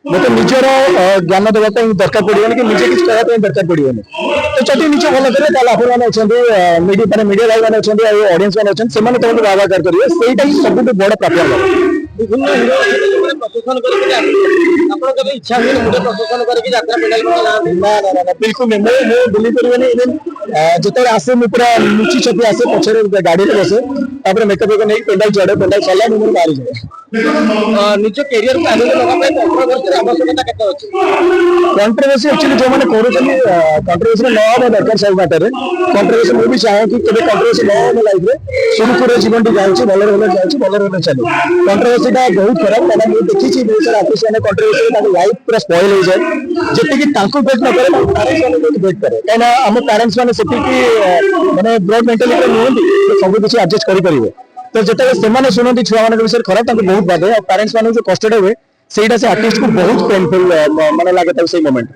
मत निजर ज्ञान देवाई दरकार पड़ोनी कि निजे किसी कहना दरकार पड़ोनी तो जब निज भल करेंगे आप मीडिया भाई मैंने ऑडियंस मैंने तुमको बाबा करेंगे सहीटा ही सब बड़ प्राप्त विभिन्न हिरो प्रदर्शन करके इच्छा हुए मुझे प्रदर्शन करके यात्रा पेंडाल ना बिल्कुल नहीं बुली पारे इवेन जो आसे मुझे पूरा लुचि छपी आसे पछे गाड़ी में बसे मेकअप नहीं पेंडाल चढ़े पेंडाल चला मुझे बाहरी जाए निज कैरियर को आगे कंट्रोवर्सी आवश्यकता केते अछि कंट्रोवर्सी एक्चुअली जो मैंने करूँ कंट्रोवर्सी न हवा दरकार सब बाटर कंट्रोवर्सी मुझे भी चाहे कि केबे कंट्रोवर्सी न हो लाइफ में सुरखुर जीवन टी जाऊँ भल भल चले कंट्रोवर्सी बहुत खराब कहना मुझे देखी बहुत सारा आर्टिस्ट मैंने कंट्रोवर्सी लाइफ पूरा स्पॉइल हो जाए जी बेट न करे पेरेंट्स मैंने बेट करे कहीं आम पेरेंट्स मैंने से माने ब्रॉड मेंटालिटी नुहति सब किसी एडजस्ट करेंगे तो जिते शुणती छुआ मान विषय खराब बहुत बाधे पेरेंट्स मान जो कष्ट हुए से आर्टिस्ट को बहुत पेनफुल माने लगे मोमेंट